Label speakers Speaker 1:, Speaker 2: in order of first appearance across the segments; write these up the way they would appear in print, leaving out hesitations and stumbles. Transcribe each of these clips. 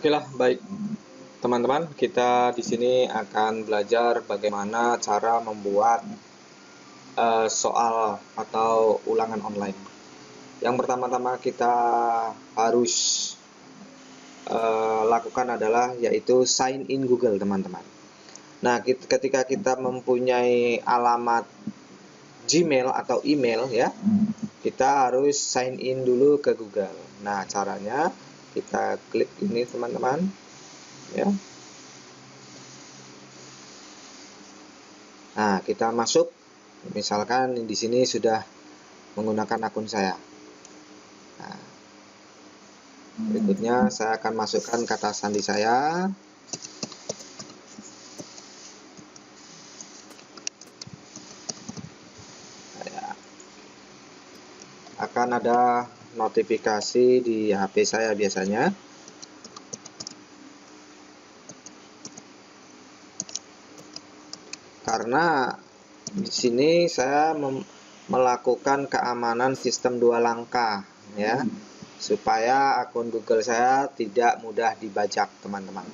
Speaker 1: Oke lah, baik teman-teman, kita di sini akan belajar bagaimana cara membuat soal atau ulangan online. Yang pertama-tama kita harus lakukan adalah yaitu sign in Google, teman-teman. Nah, ketika kita mempunyai alamat Gmail atau email ya, kita harus sign in dulu ke Google. Nah, caranya kita klik ini, teman-teman, ya. Nah, kita masuk, misalkan di sini sudah menggunakan akun saya. Nah, berikutnya saya akan masukkan kata sandi saya. Akan ada notifikasi di HP saya biasanya. Karena di sini saya melakukan keamanan sistem 2 langkah ya, supaya akun Google saya tidak mudah dibajak, teman-teman.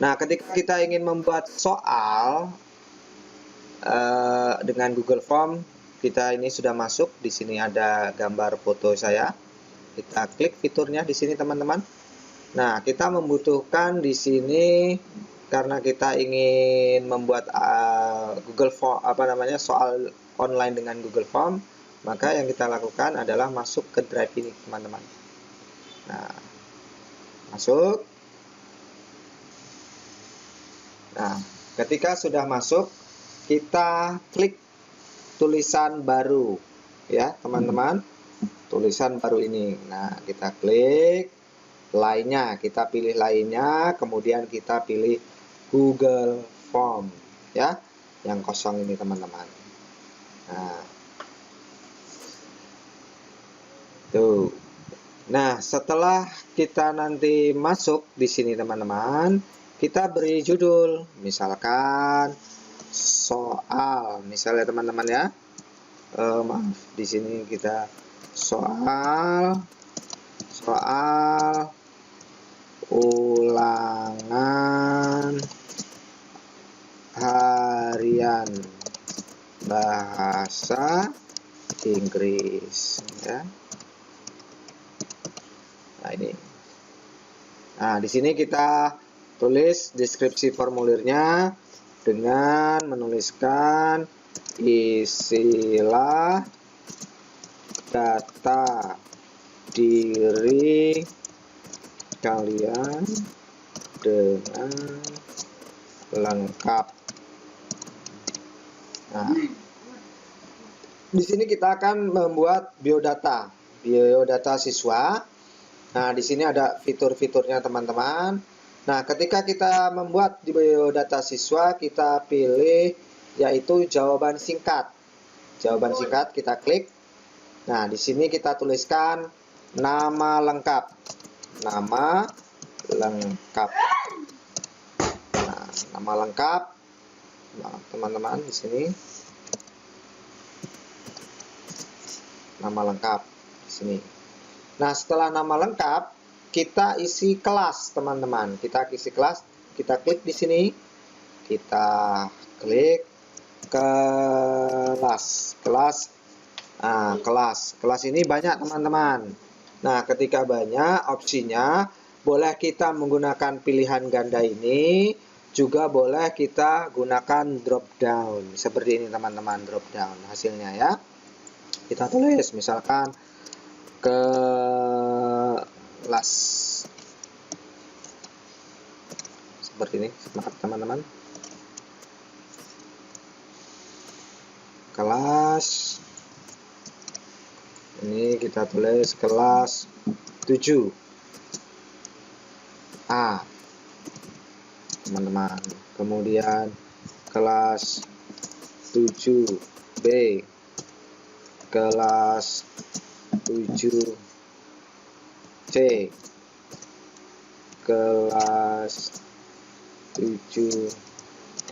Speaker 1: Nah, ketika kita ingin membuat soal dengan Google Form, kita ini sudah masuk. Di sini ada gambar foto saya. Kita klik fiturnya di sini, teman-teman. Nah, kita membutuhkan di sini karena kita ingin membuat Google Form soal online dengan Google Form, maka yang kita lakukan adalah masuk ke Drive ini, teman-teman. Nah, masuk. Nah, ketika sudah masuk, kita klik tulisan baru ya, teman-teman. Tulisan baru ini. Nah, kita klik lainnya, kita pilih lainnya, kemudian kita pilih Google Form ya, yang kosong ini, teman-teman. Nah, tuh. Nah, setelah kita nanti masuk di sini, teman-teman, kita beri judul, misalkan soal, misalnya, teman-teman ya. Maaf, di sini kita soal ulangan harian bahasa Inggris ya. Nah, ini. Nah, di sini kita tulis deskripsi formulirnya dengan menuliskan isilah data diri kalian dengan lengkap. Nah, di sini kita akan membuat biodata siswa. Nah, di sini ada fitur-fiturnya, teman-teman. Nah, ketika kita membuat di biodata siswa, kita pilih yaitu jawaban singkat. Jawaban singkat kita klik. Nah, di sini kita tuliskan nama lengkap. Nama lengkap. Nah, nama lengkap. Nah, teman-teman, di sini nama lengkap di sini. Nah, setelah nama lengkap, kita isi kelas, teman-teman. Kita isi kelas, kita klik di sini. Kita klik kelas. Nah, kelas ini banyak, teman-teman. Nah, ketika banyak opsinya, boleh kita menggunakan pilihan ganda ini, juga boleh kita gunakan drop down. Seperti ini, teman-teman, drop down hasilnya ya. Kita tulis misalkan kelas. Seperti ini, maaf, teman-teman. Kelas. Ini kita tulis kelas 7A, teman-teman. Kemudian kelas 7B, kelas 7C, kelas 7D,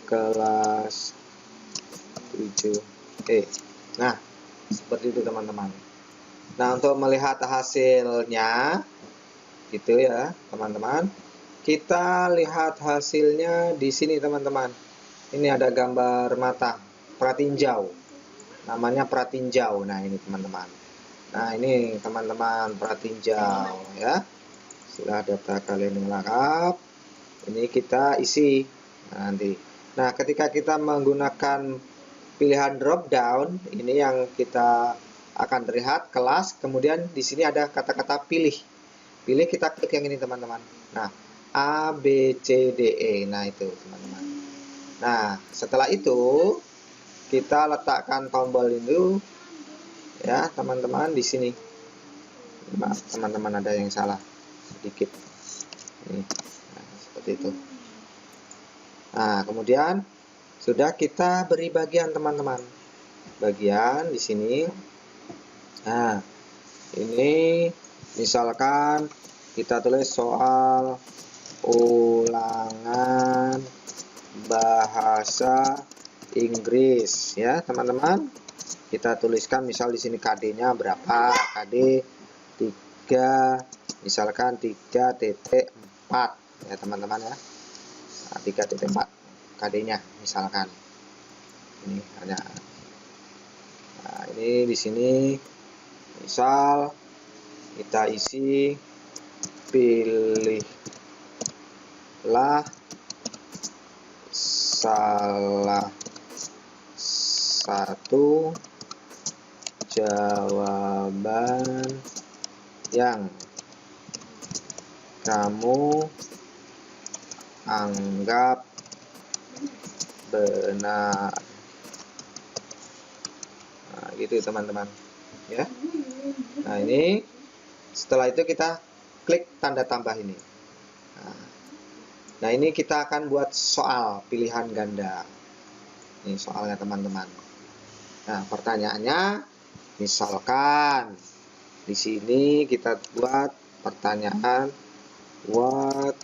Speaker 1: kelas 7E. Nah, seperti itu, teman-teman. Nah, untuk melihat hasilnya, gitu ya teman-teman. Kita lihat hasilnya di sini teman-teman. Ini ada gambar mata pratinjau, namanya pratinjau. Nah ini teman-teman, nah ini teman-teman pratinjau ya. Setelah data kalian lengkap, ini kita isi nanti. Nah ketika kita menggunakan pilihan drop down, ini yang kita akan terlihat kelas, kemudian di sini ada kata-kata pilih. Pilih, kita klik yang ini teman-teman. Nah, A, B, C, D, E. Nah, itu teman-teman. Nah, setelah itu kita letakkan tombol itu ya, teman-teman di sini. Maaf, teman-teman ada yang salah sedikit. Ini. Nah, seperti itu. Nah, kemudian sudah kita beri bagian teman-teman. Bagian di sini. Nah, ini misalkan kita tulis soal ulangan bahasa Inggris ya, teman-teman. Kita tuliskan misal di sini KD-nya berapa? KD 3, misalkan 3.4 ya, teman-teman ya. Nah, 3.4 KD-nya misalkan. Ini hanya. Nah, ini di sini misal kita isi pilihlah salah satu jawaban yang kamu anggap benar. Nah, gitu teman-teman ya. Nah, ini setelah itu kita klik tanda tambah ini. Nah, ini kita akan buat soal pilihan ganda. Ini soalnya teman-teman. Nah, pertanyaannya misalkan di sini kita buat pertanyaan what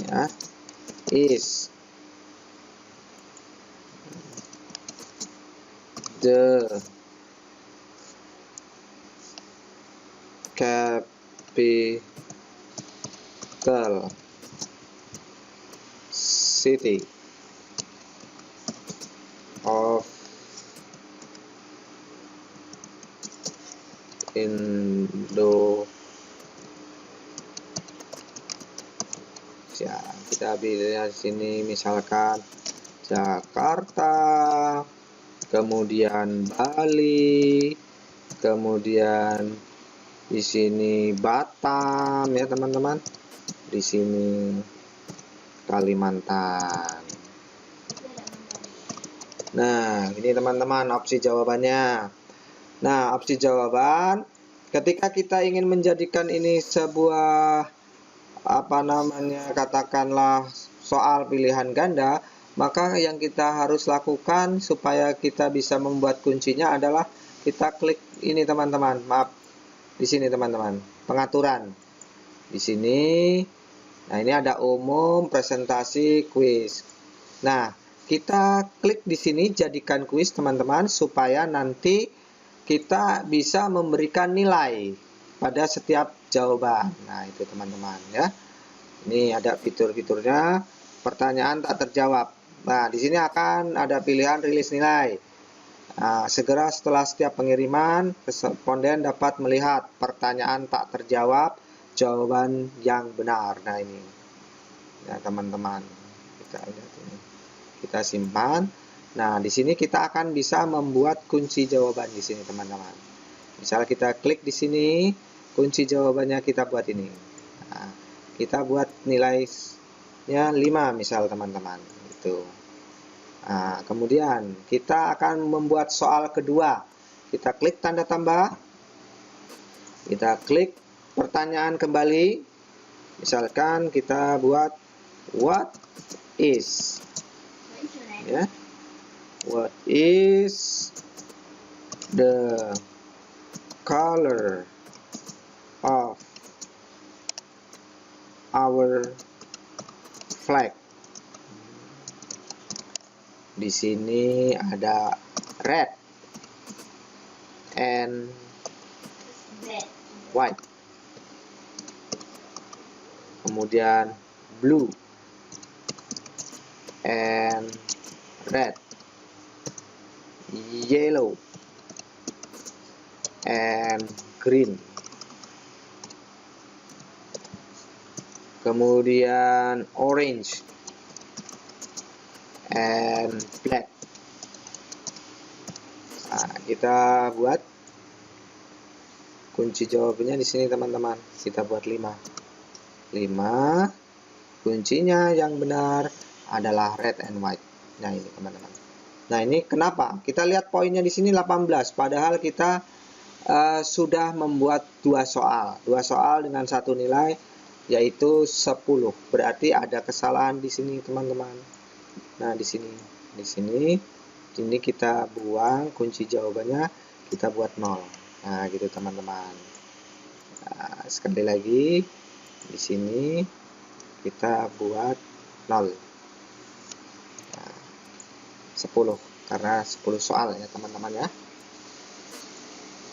Speaker 1: ya is the capital city of Indonesia. Kita pilih di sini misalkan Jakarta, kemudian Bali, kemudian di sini Batam ya teman-teman. Di sini Kalimantan. Nah, ini teman-teman opsi jawabannya. Nah, opsi jawaban ketika kita ingin menjadikan ini sebuah katakanlah soal pilihan ganda, maka yang kita harus lakukan supaya kita bisa membuat kuncinya adalah kita klik ini teman-teman. Maaf, di sini teman-teman, pengaturan. Di sini. Nah, ini ada umum, presentasi, kuis. Nah, kita klik di sini jadikan kuis teman-teman supaya nanti kita bisa memberikan nilai pada setiap jawaban. Nah, itu teman-teman ya. Ini ada fitur-fiturnya. Pertanyaan tak terjawab. Nah, di sini akan ada pilihan rilis nilai. Nah, segera setelah setiap pengiriman, responden dapat melihat pertanyaan tak terjawab, jawaban yang benar. Nah, ini. Ya, teman-teman. Kita lihat ini. Kita simpan. Nah, di sini kita akan bisa membuat kunci jawaban di sini, teman-teman. Misal kita klik di sini, kunci jawabannya kita buat ini. Nah, kita buat nilainya 5 misal, teman-teman. Itu. Nah, kemudian kita akan membuat soal kedua. Kita klik tanda tambah. Kita klik pertanyaan kembali. Misalkan kita buat what is. Ya. What is the color of our flag? Di sini ada red and white. kemudian blue and red, yellow and green, kemudian orange and black. Nah, kita buat kunci jawabannya di sini teman-teman. Kita buat 5. Kuncinya yang benar adalah red and white. Nah, ini teman-teman. Nah, ini kenapa? Kita lihat poinnya di sini 18, padahal kita sudah membuat 2 soal. 2 soal dengan 1 nilai yaitu 10. Berarti ada kesalahan di sini, teman-teman. Nah, di sini kita buang kunci jawabannya, kita buat 0. Nah, gitu teman-teman. Nah, sekali lagi di sini kita buat 0. Nah, 10 karena 10 soal ya teman-teman ya.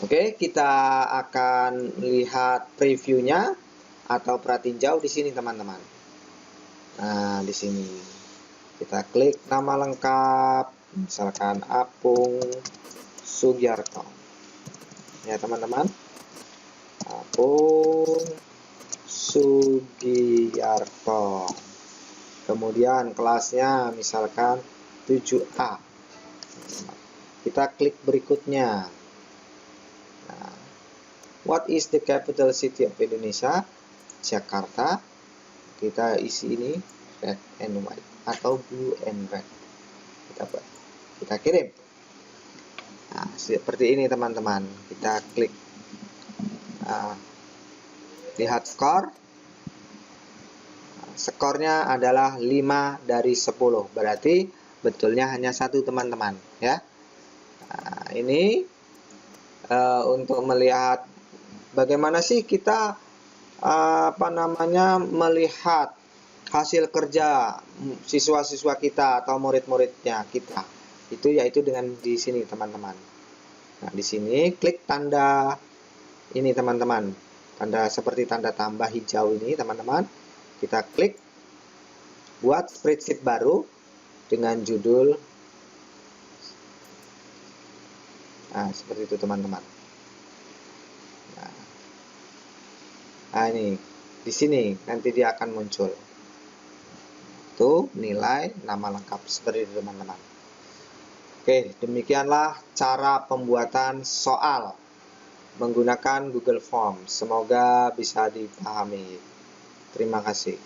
Speaker 1: Oke, kita akan lihat previewnya atau pratinjau di sini teman-teman. Nah, di sini kita klik nama lengkap, misalkan Apung Sugiarto. Ya teman-teman, Apung Sugiarto. Kemudian kelasnya misalkan 7A. Kita klik berikutnya. Nah, what is the capital city of Indonesia? Jakarta. Kita isi ini red and white atau blue and red. Kita kirim. Nah, seperti ini teman-teman. Kita klik lihat skor. Skornya adalah 5 dari 10. Berarti betulnya hanya 1 teman-teman ya. Nah, ini untuk melihat bagaimana sih kita melihat hasil kerja siswa-siswa kita atau murid-muridnya kita. Itu yaitu dengan di sini teman-teman. Nah, di sini klik tanda ini teman-teman. Tanda seperti tanda tambah hijau ini teman-teman. Kita klik buat spreadsheet baru dengan judul. Nah, seperti itu teman-teman. Nah, ini di sini nanti dia akan muncul. Itu nilai nama lengkap seperti itu teman-teman. Oke, demikianlah cara pembuatan soal menggunakan Google Form. Semoga bisa dipahami. Terima kasih.